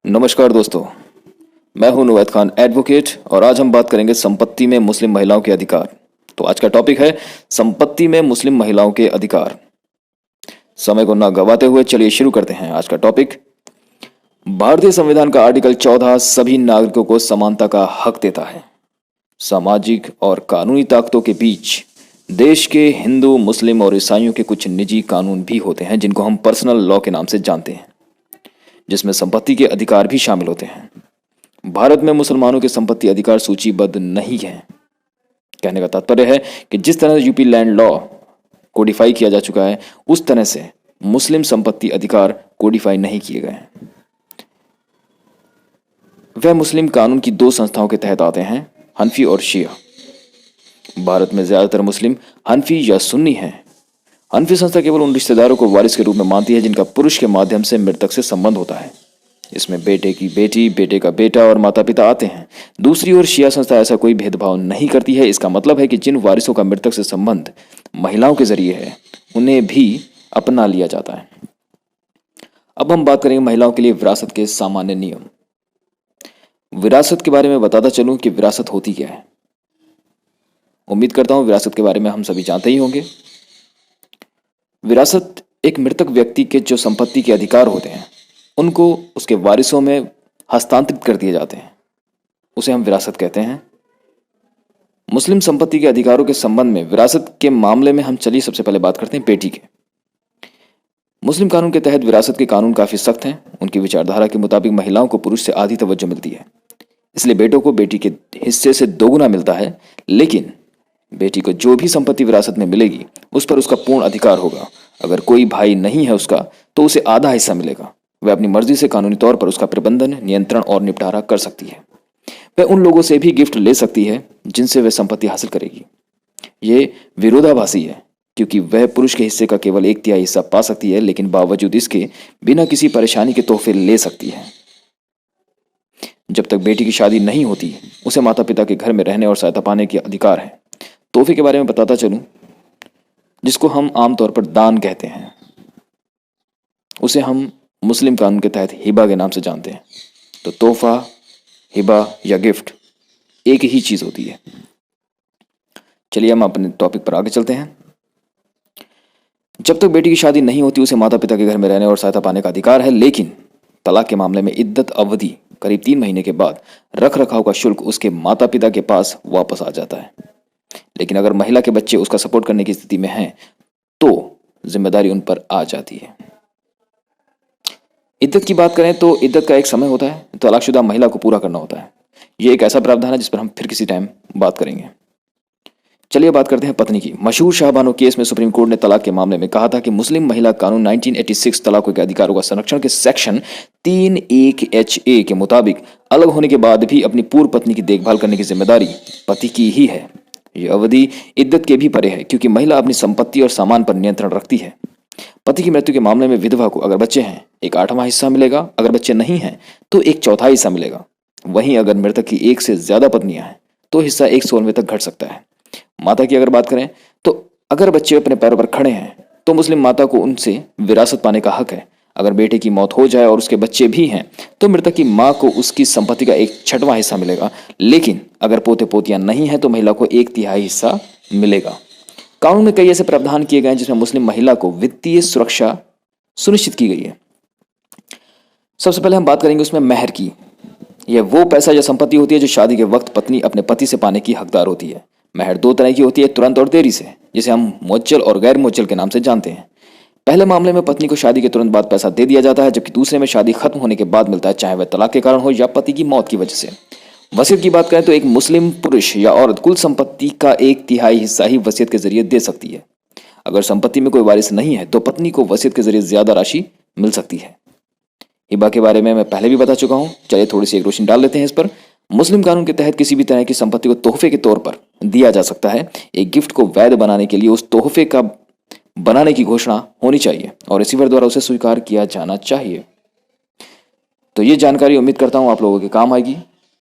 नमस्कार दोस्तों, मैं हूं नवैद खान एडवोकेट और आज हम बात करेंगे संपत्ति में मुस्लिम महिलाओं के अधिकार। तो आज का टॉपिक है संपत्ति में मुस्लिम महिलाओं के अधिकार। समय को ना गवाते हुए चलिए शुरू करते हैं आज का टॉपिक। भारतीय संविधान का आर्टिकल 14 सभी नागरिकों को समानता का हक देता है। सामाजिक और कानूनी ताकतों के बीच देश के हिंदू, मुस्लिम और ईसाइयों के कुछ निजी कानून भी होते हैं जिनको हम पर्सनल लॉ के नाम से जानते हैं, जिसमें संपत्ति के अधिकार भी शामिल होते हैं। भारत में मुसलमानों के संपत्ति अधिकार सूचीबद्ध नहीं है। कहने का तात्पर्य है कि जिस तरह से यूपी लैंड लॉ कोडिफाई किया जा चुका है, उस तरह से मुस्लिम संपत्ति अधिकार कोडिफाई नहीं किए गए हैं। वह मुस्लिम कानून की दो संस्थाओं के तहत आते हैं, हनफी और शिया। भारत में ज्यादातर मुस्लिम हनफी या सुन्नी हैं। हनफी संस्था केवल उन रिश्तेदारों को वारिस के रूप में मानती है जिनका पुरुष के माध्यम से मृतक से संबंध होता है। इसमें बेटे की बेटी, बेटे का बेटा और माता पिता आते हैं। दूसरी ओर शिया संस्था ऐसा कोई भेदभाव नहीं करती है। इसका मतलब है कि जिन वारिसों का मृतक से संबंध महिलाओं के जरिए है, उन्हें भी अपना लिया जाता है। अब हम बात करेंगे महिलाओं के लिए विरासत के सामान्य नियम। विरासत के बारे में बताता चलूं कि विरासत होती क्या है। उम्मीद करता हूं विरासत के बारे में हम सभी जानते ही होंगे। विरासत एक मृतक व्यक्ति के जो संपत्ति के अधिकार होते हैं, उनको उसके वारिसों में हस्तांतरित कर दिए जाते हैं, उसे हम विरासत कहते हैं। मुस्लिम संपत्ति के अधिकारों के संबंध में विरासत के मामले में हम चलिए सबसे पहले बात करते हैं बेटी के। मुस्लिम कानून के तहत विरासत के कानून काफी सख्त हैं। उनकी विचारधारा के मुताबिक महिलाओं को पुरुष से आधी तवज्जो मिलती है, इसलिए बेटों को बेटी के हिस्से से दोगुना मिलता है। लेकिन बेटी को जो भी संपत्ति विरासत में मिलेगी, उस पर उसका पूर्ण अधिकार होगा। अगर कोई भाई नहीं है उसका, तो उसे आधा हिस्सा मिलेगा। वह अपनी मर्जी से कानूनी तौर पर उसका प्रबंधन, नियंत्रण और निपटारा कर सकती है। वह उन लोगों से भी गिफ्ट ले सकती है जिनसे वह संपत्ति हासिल करेगी। ये विरोधाभासी है, क्योंकि वह पुरुष के हिस्से का केवल 1/3 हिस्सा पा सकती है, लेकिन बावजूद इसके बिना किसी परेशानी के तोहफे ले सकती है। जब तक बेटी की शादी नहीं होती, उसे माता पिता के घर में रहने और सहायता पाने के अधिकार है। तोहफे के बारे में बताता चलूं, जिसको हम आमतौर पर दान कहते हैं, उसे हम मुस्लिम कानून के तहत हिबा के नाम से जानते हैं। तो तोहफा, हिबा या गिफ्ट एक ही चीज होती है। चलिए हम अपने टॉपिक पर आगे चलते हैं। जब तक बेटी की शादी नहीं होती, उसे माता पिता के घर में रहने और सहायता पाने का अधिकार है। लेकिन तलाक के मामले में इद्दत अवधि करीब 3 महीने के बाद रख रखाव का शुल्क उसके माता पिता के पास वापस आ जाता है। लेकिन अगर महिला के बच्चे उसका सपोर्ट करने की स्थिति में हैं, तो जिम्मेदारी उन पर आ जाती है। इद्दत की बात करें तो इद्दत का एक समय होता है, तलाकशुदा महिला को पूरा करना होता है। ये एक ऐसा प्रावधान है जिस पर हम फिर किसी टाइम बात करेंगे। चलिए बात करते हैं पत्नी की। मशहूर शाहबानो केस में सुप्रीम कोर्ट ने तलाक के मामले में कहा था कि मुस्लिम महिला कानून 1986 तलाकों के अधिकारों का संरक्षण के सेक्शन 3(1)(HA के मुताबिक अलग होने के बाद भी अपनी पूर्व पत्नी की देखभाल करने की जिम्मेदारी पति की ही है। यह अवधि इद्दत के भी परे है, क्योंकि महिला अपनी संपत्ति और सामान पर नियंत्रण रखती है। पति की मृत्यु के मामले में विधवा को अगर बच्चे हैं 1/8वां हिस्सा मिलेगा, अगर बच्चे नहीं हैं तो 1/4 हिस्सा मिलेगा। वहीं अगर मृतक की एक से ज्यादा पत्नियां हैं तो हिस्सा 1/16 तक घट सकता है। माता की अगर बात करें तो अगर बच्चे अपने पैरों पर खड़े हैं तो मुस्लिम माता को उनसे विरासत पाने का हक है। अगर बेटे की मौत हो जाए और उसके बच्चे भी हैं तो मृतक की मां को उसकी संपत्ति का 1/6वां हिस्सा मिलेगा। लेकिन अगर पोते पोतियां नहीं हैं तो महिला को 1/3 हिस्सा मिलेगा। कानून में कई ऐसे प्रावधान किए गए हैं जिसमें मुस्लिम महिला को वित्तीय सुरक्षा सुनिश्चित की गई है। सबसे पहले हम बात करेंगे उसमें मेहर की। यह वो पैसा या संपत्ति होती है जो शादी के वक्त पत्नी अपने पति से पाने की हकदार होती है। मेहर 2 तरह की होती है, तुरंत और देरी से, जिसे हम मुअज्जल और गैर मुअज्जल के नाम से जानते हैं। पहले मामले में पत्नी को शादी के तुरंत बाद पैसा दे दिया जाता है, जबकि दूसरे में शादी खत्म होने के बाद मिलता है, चाहे वह तलाक के कारण हो या पति की मौत की वजह से। वसीयत की बात करें तो एक मुस्लिम पुरुष या औरत कुल संपत्ति का 1/3 हिस्सा ही वसीयत के जरिए दे सकती है। अगर संपत्ति में कोई वारिस नहीं है तो पत्नी को वसीयत के जरिए ज्यादा राशि मिल सकती है। हिबा के बारे में मैं पहले भी बता चुका हूं, चलिए थोड़ी सी एक रोशनी डाल लेते हैं इस पर। मुस्लिम कानून के तहत किसी भी तरह की संपत्ति को तोहफे के तौर पर दिया जा सकता है। एक गिफ्ट को वैध बनाने के लिए उस तोहफे का बनाने की घोषणा होनी चाहिए और रिसीवर द्वारा उसे स्वीकार किया जाना चाहिए। तो ये जानकारी उम्मीद करता हूं आप लोगों के काम आएगी।